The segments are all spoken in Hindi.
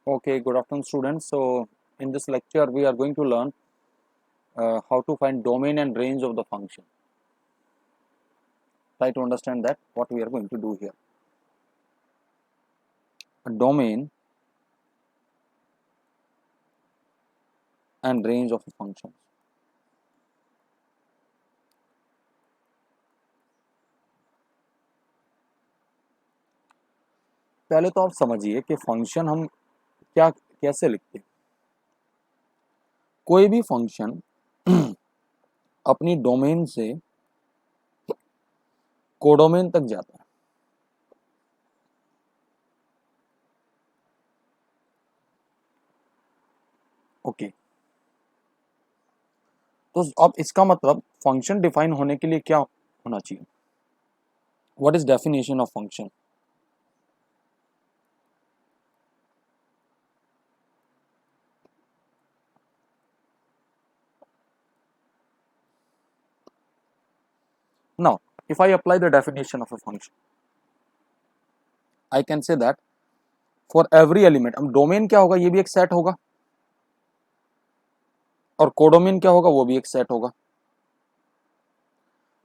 Okay, good afternoon, students. So, in this lecture, we are going to learn how to find domain and range of the function. Try to understand that what we are going to do here. A domain and range of a function. पहले तो आप समझिए कि फंक्शन हम क्या कैसे लिखते हैं. कोई भी फंक्शन अपनी डोमेन से कोडोमेन तक जाता है. ओके, तो अब इसका मतलब फंक्शन डिफाइन होने के लिए क्या होना चाहिए? What is definition of function? Now, if I apply the definition of a function, I can say that for every element, अब डोमेन क्या होगा? ये भी एक सेट होगा, और कोडोमेन क्या होगा? वो भी एक सेट होगा.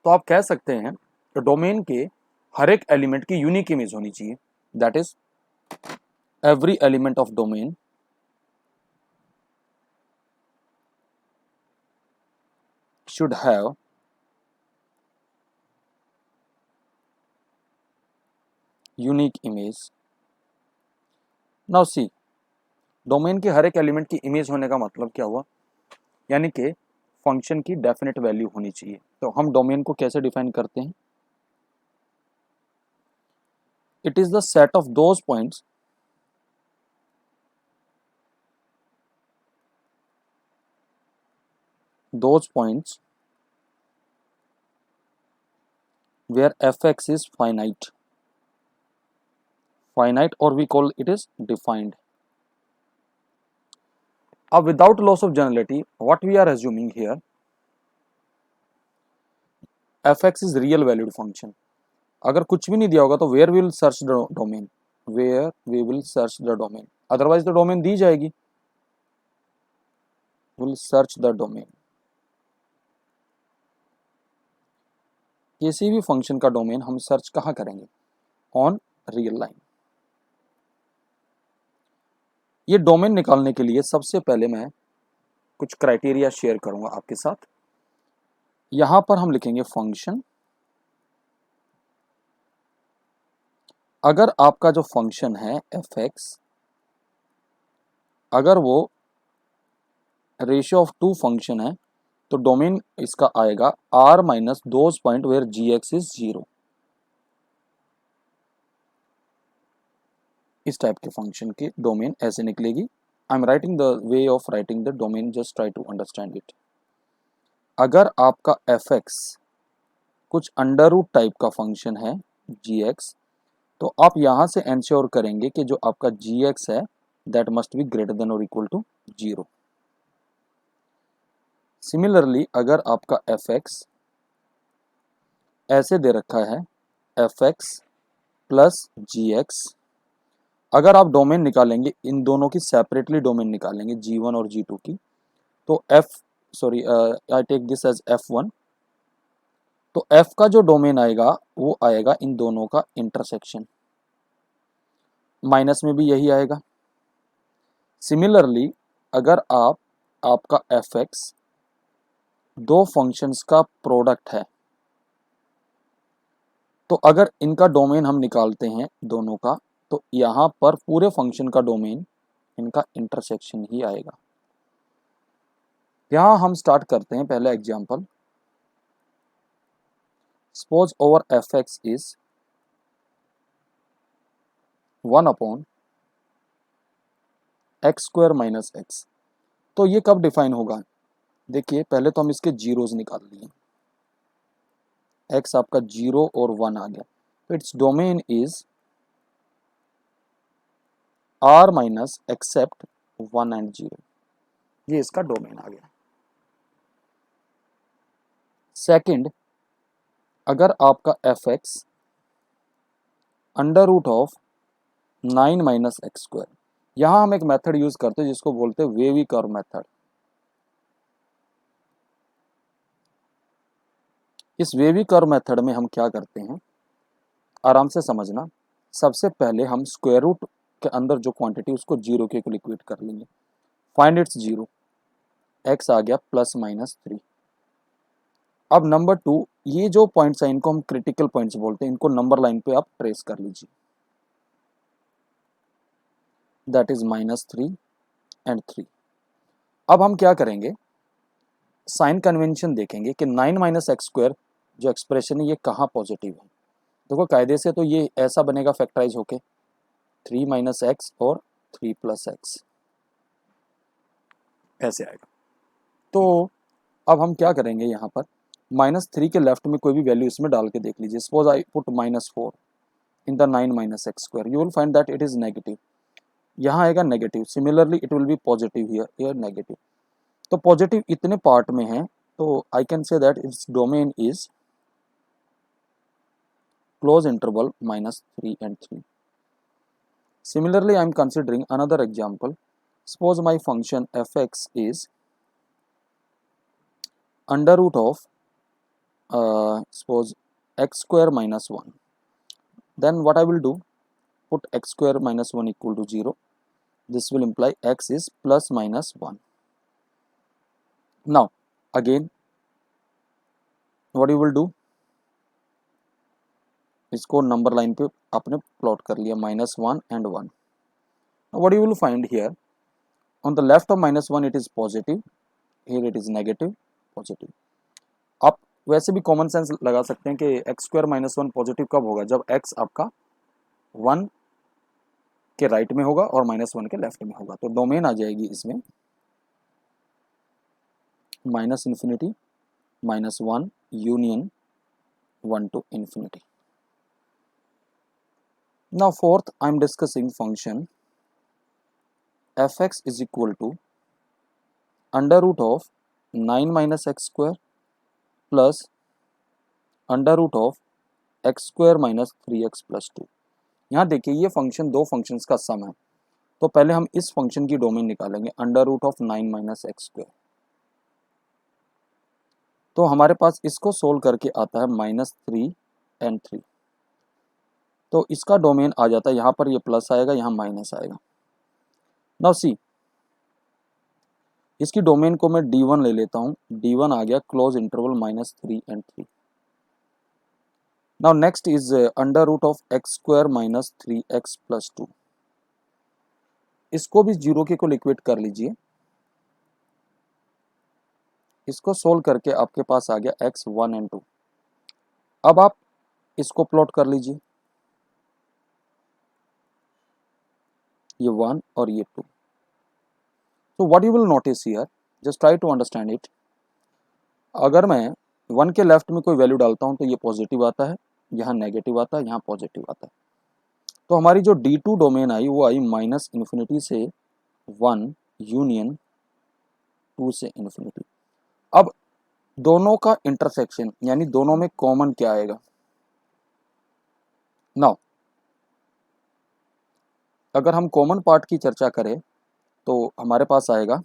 तो आप कह सकते हैं कि डोमेन के हर एक एलिमेंट की यूनिक इमेज होनी चाहिए. That is every element of domain should have unique image. Now see, domain के हर एक एलिमेंट की इमेज होने का मतलब क्या हुआ? यानी कि फंक्शन की डेफिनेट वैल्यू होनी चाहिए. तो हम डोमेन को कैसे डिफाइन करते हैं? It is the set of those points where fx is finite or we call it is defined. Without loss of generality, what we are assuming here, fx is real valued function. अगर कुछ भी नहीं दिया होगा तो where we will search the domain, otherwise the domain दी जाएगी. will search the domain. किसी भी फंक्शन का डोमेन हम सर्च कहाँ करेंगे? On real line. ये डोमेन निकालने के लिए सबसे पहले मैं कुछ क्राइटेरिया शेयर करूंगा आपके साथ. यहां पर हम लिखेंगे फंक्शन. अगर आपका जो फंक्शन है fx, अगर वो रेशियो ऑफ टू फंक्शन है तो डोमेन इसका आएगा r minus those point where gx is 0. इस टाइप के फंक्शन की डोमेन ऐसे निकलेगी. I am writing the way of writing the domain, just try to understand it. अगर आपका fx कुछ अंडर रूट टाइप का फंक्शन है gx, तो आप यहां से एंश्योर करेंगे कि जो आपका gx है that must be greater then और इक्वल टू 0. सिमिलरली अगर आपका fx ऐसे दे रखा है fx प्लस gx, अगर आप डोमेन निकालेंगे, इन दोनों की सेपरेटली डोमेन निकालेंगे g1 और g2 की, तो आई टेक दिस एज f1. तो f का जो डोमेन आएगा वो आएगा इन दोनों का इंटरसेक्शन. माइनस में भी यही आएगा. सिमिलरली अगर आपका fx दो फंक्शंस का प्रोडक्ट है, तो अगर इनका डोमेन हम निकालते हैं दोनों का, तो यहां पर पूरे फंक्शन का डोमेन इनका इंटरसेक्शन ही आएगा. यहां हम स्टार्ट करते हैं पहले example. Suppose over fx is 1 upon x square minus x. तो ये कब डिफाइन होगा? देखिए पहले तो हम इसके जीरोज निकाल लिए. x आपका 0 और 1 आ गया, तो it's domain is r minus except 1 and 0. ये इसका डोमेन आ गया. सेकंड, अगर आपका fx under root of 9 minus X square, यहाँ हम एक मेथड यूज करते हैं जिसको बोलते हैं वेवी कर्व मेथड। इस वेवी कर्व मेथड में हम क्या करते हैं, आराम से समझना। सबसे पहले हम स्क्वायर रूट के अंदर जो क्वांटिटी उसको जीरो के इक्वेट कर लेंगे। फाइंड इट्स जीरो, एक्स आ गया ±3। अब नंबर 2, ये जो पॉइंट्स हैं इनको हम क्रिटिकल पॉइंट्स बोलते हैं, इनको नंबर लाइन पे आप ट्रेस कर लीजिए। That is -3 and 3। अब हम क्या करेंगे, साइन कन्वेंशन देखेंगे कि 9 - x² जो एक्सप्रेशन है ये कहाँ पॉजिटिव है। देखो कायदे से तो ये ऐसा बनेगा फैक्टराइज होके 3 - x और 3 + x ऐसे आएगा। तो अब हम क्या करेंगे, यहाँ पर -3 के लेफ्ट में कोई भी वैल्यू इसमें डाल के देख लीजिए। Suppose I put -4 in the 9 - x², you will find that it is negative. यहाँ आएगा negative, similarly it will B positive here negative. तो पॉजिटिव इतने पार्ट में है, तो I can say that it's domain is close interval -3 and 3. Similarly, I am considering another example. Suppose my function fx is under root of suppose x² - 1. Then what I will do, put x² - 1 equal to 0. This will imply x is ±1. Now again what you will do, इसको नंबर लाइन पे आपने प्लॉट कर लिया -1 and 1. Now what you will find here, on the left of -1 it is positive, here it is negative, positive. आप वैसे भी कॉमन सेंस लगा सकते हैं कि x² - 1 पॉजिटिव कब होगा, जब x आपका 1 के राइट में होगा और -1 के लेफ्ट में होगा। तो डोमेन आ जाएगी इसमें -∞ -1 union 1 to infinity. Now fourth, I am discussing function fx is equal to under root of 9 - x² plus under root of x² - 3x + 2। यहाँ देखिए ये फंक्शन दो फंक्शंस का सम है, तो पहले हम इस फंक्शन की डोमेन निकालेंगे अंडर रूट ऑफ 9 - x²। तो हमारे पास इसको सोल्व करके आता है -3 and 3। तो इसका डोमेन आ जाता है, यहाँ पर ये प्लस आएगा, यहाँ माइनस आएगा। नाउ सी, इसकी डोमेन को मैं D1 ले लेता हूँ, D1 आ गया close interval -3 and 3। Now next is under root of x² - 3x + 2। इसको भी जीरो के को इक्वेट कर लीजिए। इसको सोल्व करके आपके पास आ गया x1 and 2। अब आप इसको प्लॉट कर लीजिए, ये 1 और ये 2। तो what you will notice here, just try to understand it. अगर मैं 1 के लेफ्ट में कोई वैल्यू डालता हूँ तो ये पॉजिटिव आता है, यहाँ नेगेटिव आता है, यहाँ पॉजिटिव आता है। तो हमारी जो D2 डोमेन आई वो आई -∞ से 1 यूनियन 2 से इन्फिनिटी। अब दोनों का इंटरसेक्शन यानी दोनों में कॉमन क्या आएगा। नाउ अगर हम कॉमन पार्ट की चर्चा करें तो हमारे पास आएगा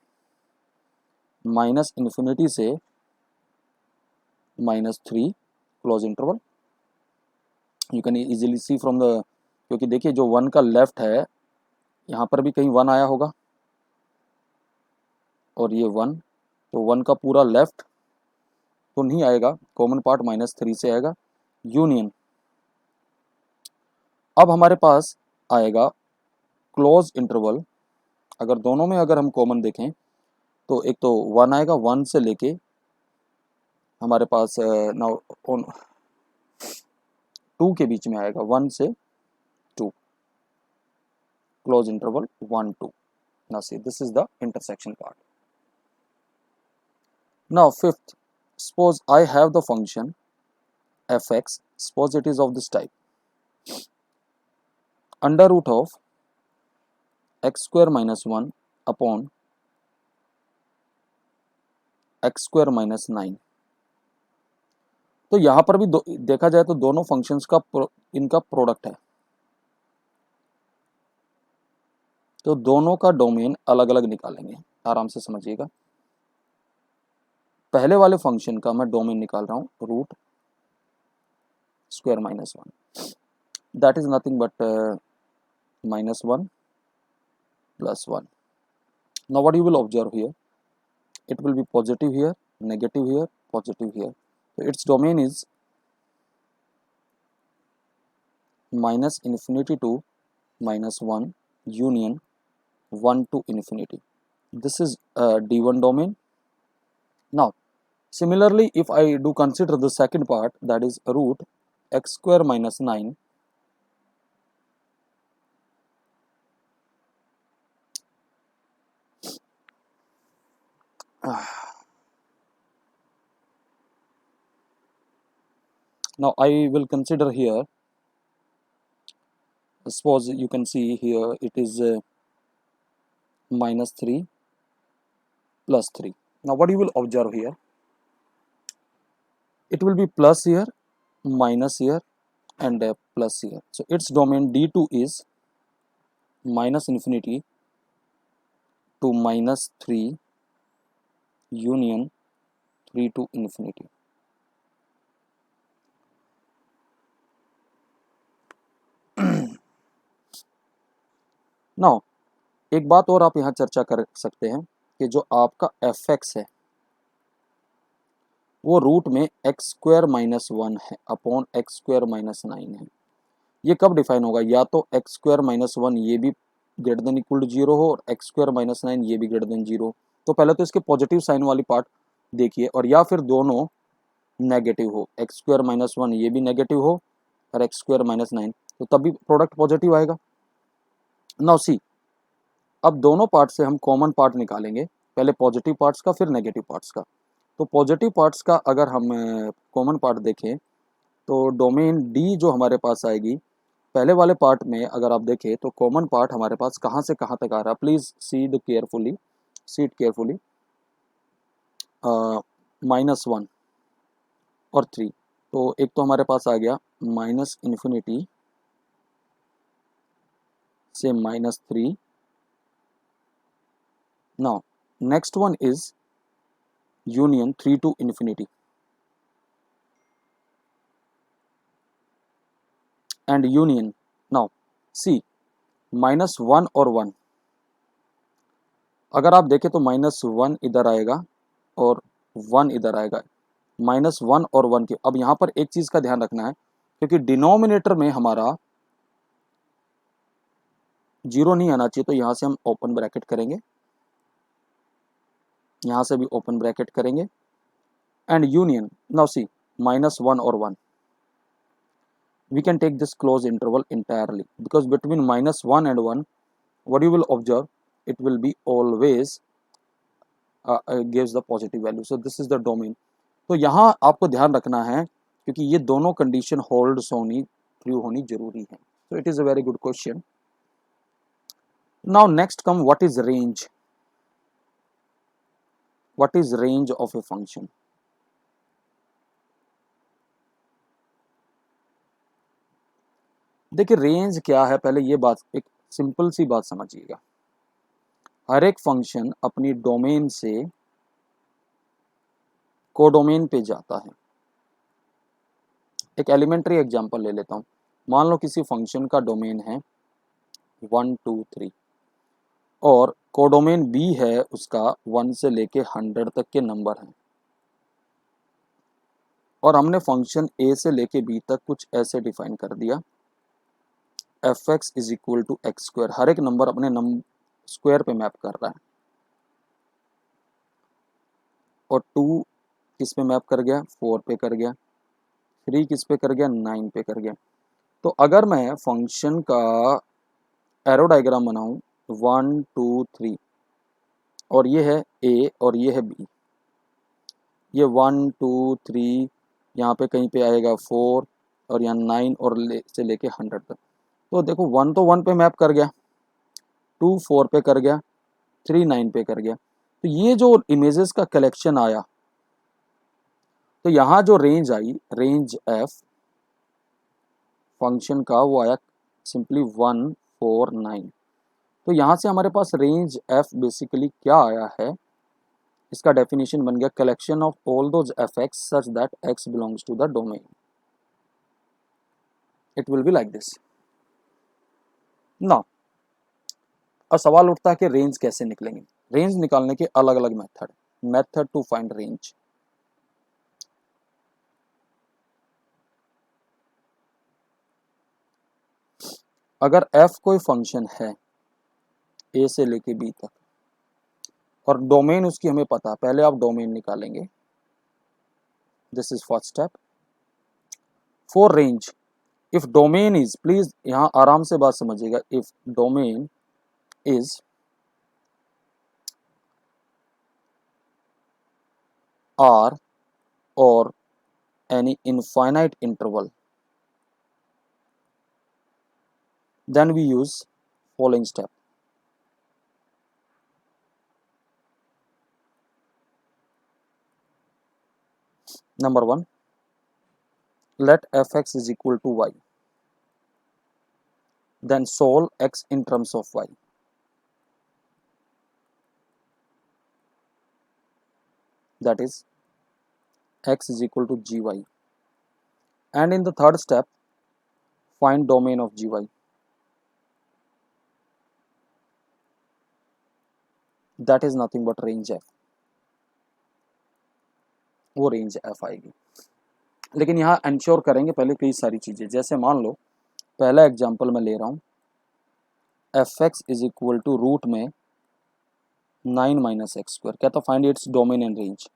-∞ से -3 close interval. You can easily C from the, क्योंकि देखिए जो 1 का लेफ्ट है यहाँ पर भी कहीं 1 आया होगा और ये 1, तो 1 का पूरा लेफ्ट तो नहीं आएगा, कॉमन पार्ट -3 से आएगा यूनियन। अब हमारे पास आएगा क्लोज इंटरवल। अगर दोनों में अगर हम कॉमन देखें तो एक तो 1 आएगा, 1 से लेके हमारे पास नाउ 2 के बीच में आएगा, 1 से 2 close interval 1 2। Now see this is the intersection part. Now fifth, suppose I have the function fx, suppose it is of this type, under root of x² - 1 upon x² - 9। तो यहाँ पर भी देखा जाए तो दोनों फंक्शंस का इनका प्रोडक्ट है। तो दोनों का डोमेन अलग अलग निकालेंगे, आराम से समझिएगा। पहले वाले फंक्शन का मैं डोमेन निकाल रहा हूँ root square minus one, that is nothing but minus 1 plus 1. Now what you will observe here, it will be positive here, negative here, positive here. So its domain is minus infinity to minus 1 union 1 to infinity. This is a D1 domain. Now similarly, if I do consider the second part, that is root x square minus 9 now I will consider here, suppose you can see here it is minus 3 plus 3. Now what you will observe here, it will be plus here, minus here, and plus here. So its domain D2 is minus infinity to minus 3 union 3 to infinity. Now एक बात और आप यहाँ चर्चा कर सकते हैं कि जो आपका fx है वो रूट में एक्स स्क्वायर माइनस 1 है अपॉन एक्स स्क्वायर माइनस 9 है। ये कब डिफाइन होगा, या तो एक्स स्क्वायर माइनस 1 ये भी ग्रेटर देन इक्वल टू 0 हो और एक्स स्क्वायर माइनस 9 ये भी ग्रेटर देन 0। तो पहले तो इसके पॉजिटिव साइन वाली पार्ट देखिए, और या फिर दोनों नेगेटिव हो, एक्स स्क्वायर माइनस 1 ये भी नेगेटिव हो और एक्स स्क्वायर माइनस 9, तो तभी प्रोडक्ट पॉजिटिव आएगा। नाउ सी, अब दोनों पार्ट से हम कॉमन पार्ट निकालेंगे, पहले पॉजिटिव पार्ट्स का फिर नेगेटिव पार्ट्स का। तो पॉजिटिव पार्ट्स का अगर हम कॉमन पार्ट देखें तो डोमेन डी जो हमारे पास आएगी, पहले वाले पार्ट में अगर आप देखें तो कॉमन पार्ट हमारे पास कहाँ से कहाँ तक आ रहा है, प्लीज सी इट केयरफुली, -1 और 3। तो एक तो हमारे पास आ गया माइनस इन्फिनिटी से -3। Now next one is union 3 to infinity and union. Now see, -1 और 1, अगर आप देखें तो -1 इधर आएगा और 1 इधर आएगा, -1 और 1 के। अब यहाँ पर एक चीज़ का ध्यान रखना है, क्योंकि डिनोमिनेटर में हमारा 0 नहीं आना चाहिए, तो यहाँ से हम ओपन ब्रैकेट करेंगे, यहाँ से भी ओपन ब्रैकेट करेंगे, एंड यूनियन। नाउ सी, -1 और 1, we can take this closed interval entirely, because between -1 and 1, what you will observe, it will be always gives the positive value. So this is the domain. तो यहाँ आपको ध्यान रखना है, क्योंकि ये दोनों कंडीशन होल्ड होनी, ट्रू होनी जरूरी है। So it is a very good question. Now next come, what is range? What is range of a function? देखिए रेंज क्या है, पहले ये बात, एक सिंपल सी बात समझिएगा। हर एक फंक्शन अपनी डोमेन से कोडोमेन पे जाता है। एक एलिमेंट्री एग्जांपल ले लेता हूँ, मान लो किसी फंक्शन का डोमेन है 1 2 3 और कोडोमेन बी है उसका 1 से लेके 100 तक के नंबर हैं, और हमने फंक्शन ए से लेके बी तक कुछ ऐसे डिफाइन कर दिया, F X is equal to X square. हर एक नंबर अपने स्क्वायर पे मैप कर रहा है, और 2 किस पे मैप कर गया, 4 पे कर गया, 3 किस पे कर गया, 9 पे कर गया। तो अगर मैं फंक्शन का एरो डायग्राम बनाऊं 1 2 3, और ये है ए और ये है बी, ये 1 2 3 यहाँ पे कहीं पे आएगा 4, और यहाँ 9 और से लेके 100 तक। तो देखो 1 तो 1 पे मैप कर गया, 2 4 पे कर गया, 3 9 पे कर गया। तो ये जो इमेजेस का कलेक्शन आया, तो यहाँ जो range I, range F function का, वो आया सिंपली 1 4 9। तो यहाँ से हमारे पास रेंज एफ बेसिकली क्या आया है, इसका डेफिनेशन बन गया collection of all those F X such that X belongs to the domain. It will be like this. Now अब सवाल उठता है कि रेंज कैसे निकलेंगे। रेंज निकालने के अलग अलग मेथड टू फाइंड रेंज। अगर f कोई फंक्शन है a से लेके b तक और डोमेन उसकी हमें पता है, पहले आप डोमेन निकालेंगे। This is first step for range. If domain is, please यहां आराम से बात समझिएगा, if domain is r or any infinite interval, then we use following step. Number one, let fx is equal to y, then solve x in terms of y. That is x is equal to gy. And in the third step, find domain of gy. That is nothing but range f. वो रेंज f आएगी। लेकिन यहाँ इंश्योर करेंगे पहले कई सारी चीज़ें, जैसे मान लो पहला एग्जांपल मैं ले रहा हूँ, F X is equal to root में 9 माइनस एक्स स्क्वायर, कहता find its domain and range.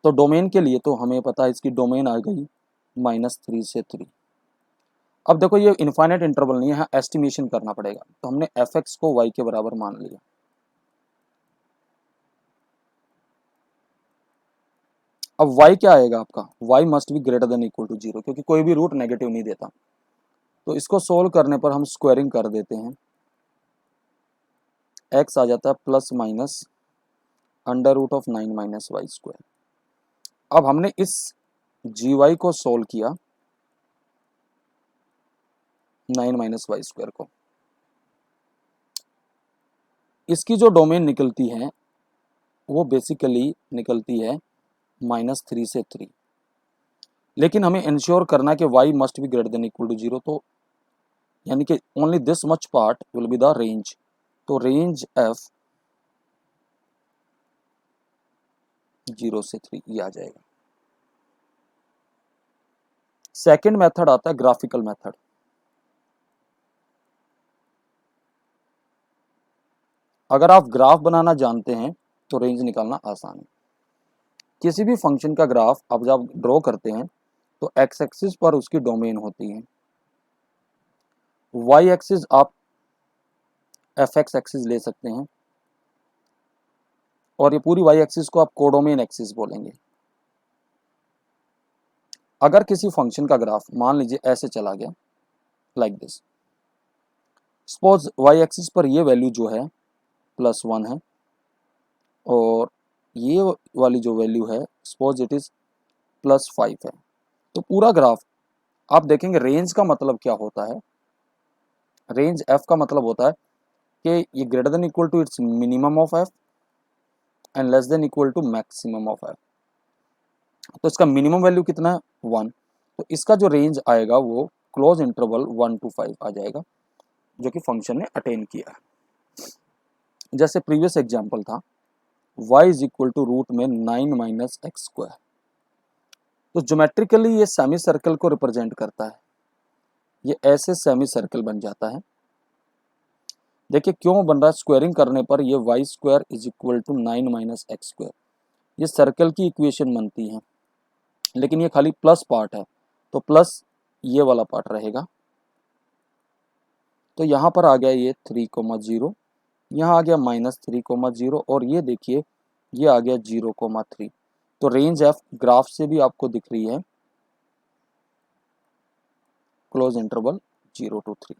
तो डोमेन के लिए तो हमें पता है इसकी डोमेन आ गई -3 से 3। अब देखो ये इनफाइनाइट इंटरवल नहीं है, यहाँ एस्टिमेशन करना पड़ेगा, तो हमने एफ एक्स को वाई के बराबर मान लिया। अब y क्या आएगा आपका, y must be greater than equal to 0, क्योंकि कोई भी रूट नेगेटिव नहीं देता। तो इसको सोल्व करने पर हम स्क्वायरिंग कर देते हैं, x आ जाता है plus minus under root of 9 minus Y square. अब हमने इस gy को सोल्व किया 9 माइनस वाई स्क्वायर को, इसकी जो डोमेन निकलती है वो बेसिकली निकलती है -3 से 3। लेकिन हमें इंश्योर करना कि y must be greater than equal to 0, तो यानी कि only this much part will be the range. तो रेंज f 0 से 3 ये आ जाएगा। सेकेंड मेथड आता है ग्राफिकल मेथड। अगर आप ग्राफ बनाना जानते हैं तो रेंज निकालना आसान है। किसी भी फंक्शन का ग्राफ आप जब ड्रॉ करते हैं तो एक्स एक्सिस पर उसकी डोमेन होती है, वाई एक्सिस आप एफ एक्स एक्सिस ले सकते हैं, और ये पूरी वाई एक्सिस को आप कोडोमेन एक्सिस बोलेंगे। अगर किसी फंक्शन का ग्राफ मान लीजिए ऐसे चला गया like this, suppose Y axis पर ये वैल्यू जो है +1 है और ये वाली जो वैल्यू है सपोज इट इज +5 है, तो पूरा ग्राफ आप देखेंगे। रेंज का मतलब क्या होता है, रेंज एफ का मतलब होता है कि ये greater than equal to its minimum of F and less than equal to maximum of F. तो इसका मिनिमम वैल्यू कितना है 1, तो इसका जो रेंज आएगा वो क्लोज इंटरवल 1 to 5 आ जाएगा, जो कि फंक्शन ने अटेन किया है। जैसे प्रीवियस एग्जांपल था y is equal to root में 9 माइनस एक्स स्क्वायर, तो ज्योमेट्रिकली ये सेमी सर्कल को रिप्रेजेंट करता है, ये ऐसे सेमी सर्कल बन जाता है। देखिए क्यों बन रहा है, स्क्वायरिंग करने पर ये Y square is equal to 9 minus X square, ये सर्कल की इक्वेशन बनती है। लेकिन ये खाली प्लस पार्ट है, तो प्लस ये वाला पार्ट रहेगा। तो यहाँ पर आ गया ये 3,0, यहाँ आ गया -3,0, और ये देखिए ये आ गया 0,3। तो रेंज एफ ग्राफ से भी आपको दिख रही है close interval 0 to 3।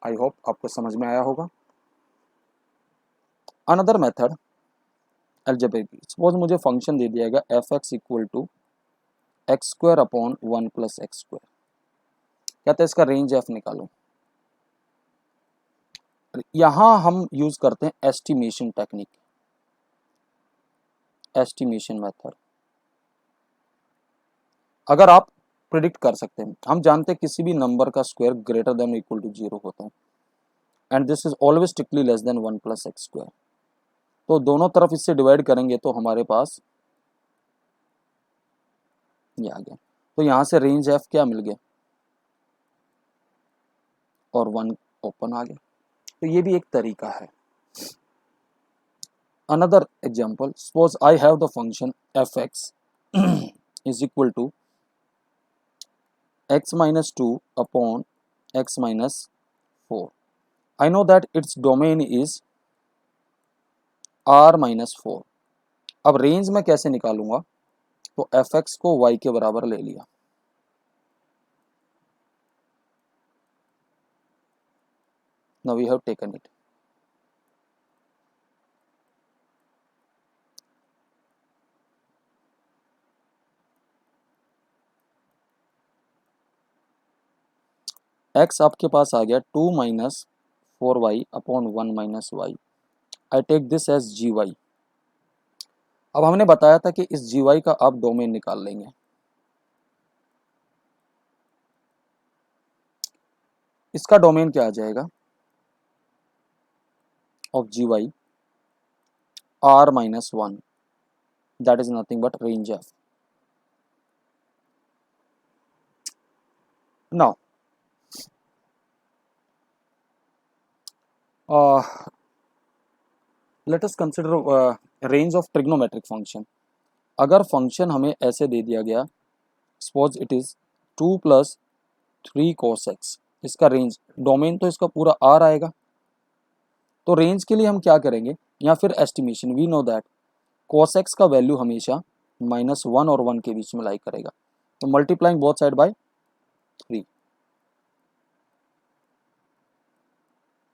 I hope आपको समझ में आया होगा। Another method algebraic. सपोज मुझे फंक्शन दे दिया गया F X equal to X square upon 1 plus X square. कहते हैं इसका रेंज एफ निकालो। यहां हम यूज करते हैं एस्टिमेशन टेक्निक, एस्टिमेशन मेथड। अगर आप प्रिडिक्ट कर सकते हैं, हम जानते हैं किसी भी नंबर का square greater than equal to 0 होता है and this is always strictly less than 1 plus X square. तो दोनों तरफ इससे डिवाइड करेंगे तो हमारे पास ये आ गया। तो यहां से रेंज एफ क्या मिल गया और 1 ओपन आ गया। तो ये भी एक तरीका है। Another example, suppose I have the function F X is equal to x minus 2 upon x minus 4. I know that its domain is r minus 4. अब रेंज में कैसे निकालूंगा, तो एफ एक्स को y के बराबर ले लिया। Now we have taken it. x आपके पास आ गया 2 minus 4y upon 1 minus Y. I take this as G Y. अब हमने बताया था कि इस जी वाई का आप डोमेन निकाल लेंगे। इसका डोमेन क्या आ जाएगा of G Y, R minus 1, that is nothing but range F. Now let us consider range of trigonometric function. अगर फंक्शन हमें ऐसे दे दिया गया, suppose it is 2 plus 3 cos x, इसका रेंज, डोमेन तो इसका पूरा आर आएगा। तो रेंज के लिए हम क्या करेंगे, या फिर estimation, we know that cos x का वैल्यू हमेशा -1 और 1 के बीच में लाई करेगा। तो multiplying both side by 3,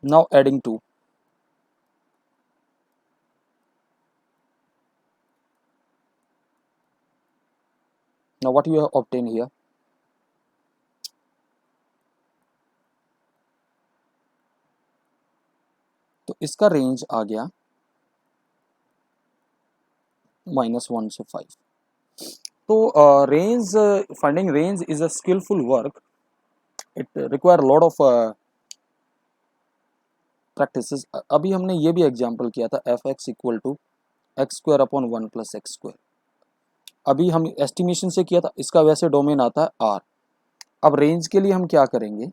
now adding 2, now what you have obtained here, तो इसका रेंज आ गया -1 से 5। तो range, finding range is a skillful work, it require lot of practices. अभी हमने ये भी एग्जांपल किया था F X equal to X square upon 1 plus X square. अभी हम एस्टिमेशन से किया था, इसका वैसे डोमेन आता है आर। अब रेंज के लिए हम क्या करेंगे,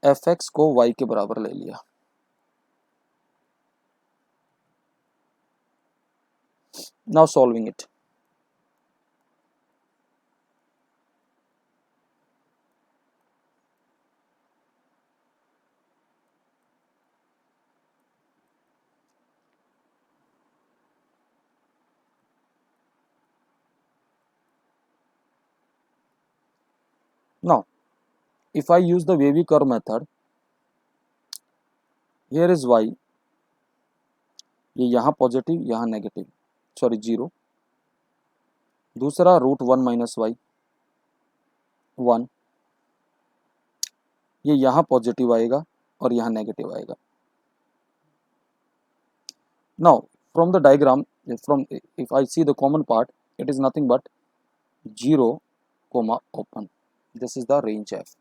एफ एक्स को वाई के बराबर ले लिया। Now solving it, now if I use the wavy curve method, here is y, ये यहाँ पॉजिटिव यहाँ नेगेटिव, सॉरी 0, दूसरा √1 माइनस वाई 1, ये यहाँ पॉजिटिव आएगा और यहाँ नेगेटिव आएगा। Now from the diagram, from if I see the common part, it is nothing but 0, open, this is the range F.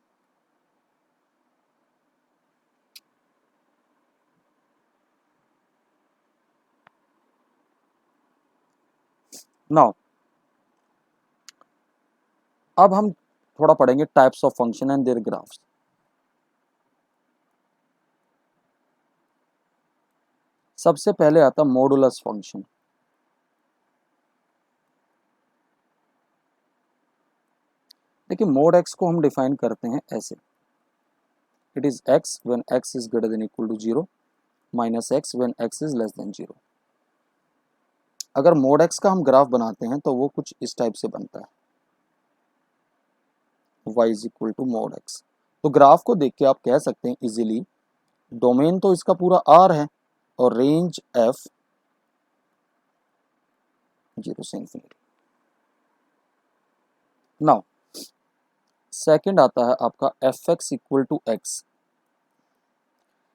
Now अब हम थोड़ा पढ़ेंगे types of function and their graphs. सबसे पहले आता मॉडुलस फंक्शन। देखिए मोड एक्स को हम डिफाइन करते हैं ऐसे, it is X when X is greater than equal to 0 minus X when X is less than 0। अगर मोड एक्स का हम ग्राफ बनाते हैं तो वो कुछ इस टाइप से बनता है, y is equal to mod X. तो ग्राफ को देख के आप कह सकते हैं इजीली, डोमेन तो इसका पूरा r है और रेंज f 0 से इन्फिनिटी। नाउ सेकंड आता है आपका F X equal to X.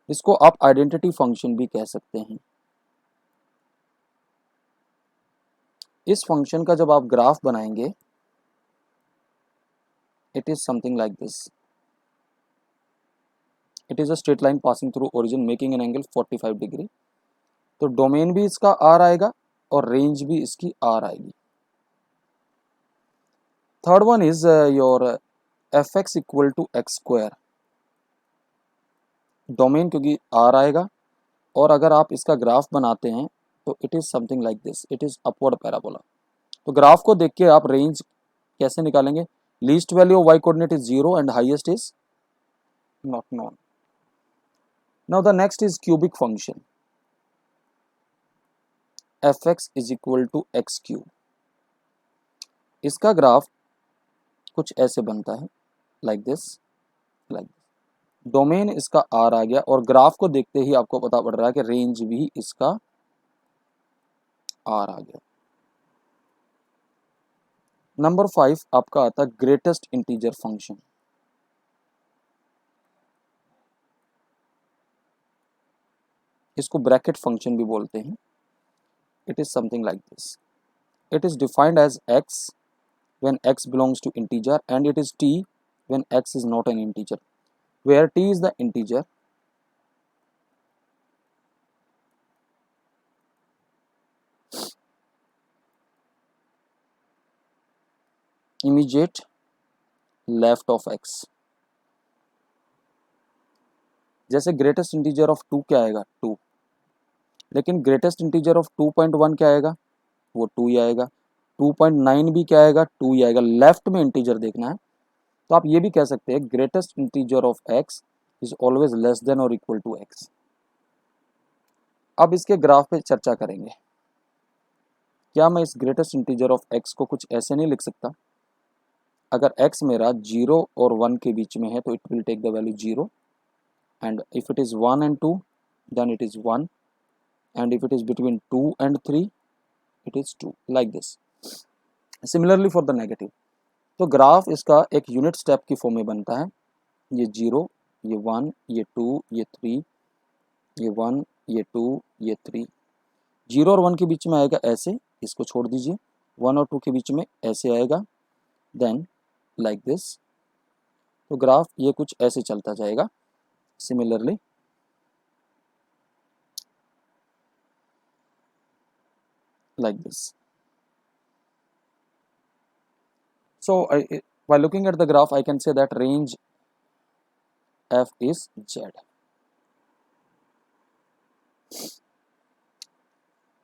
इसको आप आइडेंटिटी फंक्शन भी कह सकते हैं। इस फंक्शन का जब आप ग्राफ बनाएंगे, it is something like this. It is a straight line passing through origin making an angle 45 degree. तो डोमेन भी इसका आर आएगा और रेंज भी इसकी आर आएगी। Third one is your F X equal to X square. Domain क्योंकि आर आएगा, और अगर आप इसका ग्राफ बनाते हैं तो it is something like this, it is upward parabola. तो ग्राफ को देख के आप रेंज कैसे निकालेंगे? Least value of Y coordinate is 0 and highest is not known. Now the next is cubic function F X is equal to X cube. इसका ग्राफ कुछ ऐसे बनता है, like this, like this. Domain इसका आर आ गया और ग्राफ को देखते ही आपको पता पड़ रहा है कि रेंज भी इसका आर आ गया। नंबर 5 आपका आता है ग्रेटेस्ट इंटीजर फंक्शन। इसको ब्रैकेट फंक्शन भी बोलते हैं। It is something like this. It is defined as x when x belongs to integer and it is t when x is not an integer, where t is the integer immediate left of x। जैसे ग्रेटेस्ट इंटीजर ऑफ 2 क्या आएगा? 2। लेकिन ग्रेटेस्ट इंटीजर ऑफ 2.1 क्या आएगा? वो 2 ही आएगा। 2.9 भी क्या आएगा? 2 ही आएगा। लेफ्ट में इंटीजर देखना है। तो आप ये भी कह सकते हैं greatest integer of x is always less than और इक्वल टू x। अब इसके ग्राफ पे चर्चा करेंगे। क्या मैं इस ग्रेटेस्ट इंटीजर ऑफ x को कुछ ऐसे नहीं लिख सकता? अगर x मेरा 0 और 1 के बीच में है तो it will take the value 0, and if it is 1 and 2 then it is 1, and if it is between 2 and 3 it is 2, like this. Similarly for the negative, तो ग्राफ इसका एक यूनिट स्टेप की फॉर्म में बनता है। ये 0, ये 1, ये 2, ये 3, ये 1, ये 2, ये 3। 0 और 1 के बीच में आएगा ऐसे, इसको छोड़ दीजिए। 1 और 2 के बीच में ऐसे आएगा, देन लाइक दिस। तो ग्राफ ये कुछ ऐसे चलता जाएगा। Similarly, like this. So by looking at the graph, I can say that range f is z.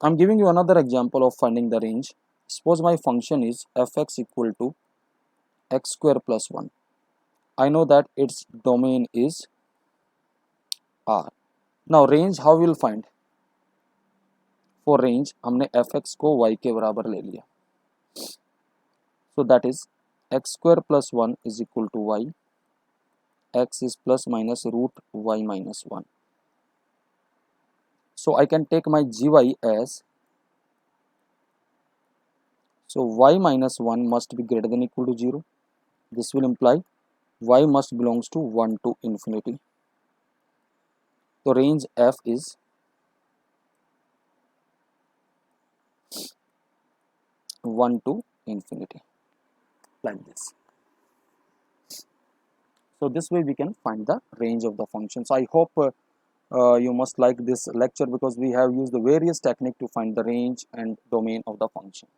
I'm giving you another example of finding the range. Suppose my function is fx equal to x square plus 1. I know that its domain is R. Now range how we will find? For range हमने fx को y के बराबर ले लिया। So that is x square plus 1 is equal to y. X is plus minus root y minus 1. So I can take my gy as, so y minus 1 must be greater than equal to 0. This will imply y must belongs to 1 to infinity. So range f is one to infinity, like this. So this way we can find the range of the function. So I hope you must like this lecture, because we have used the various technique to find the range and domain of the function.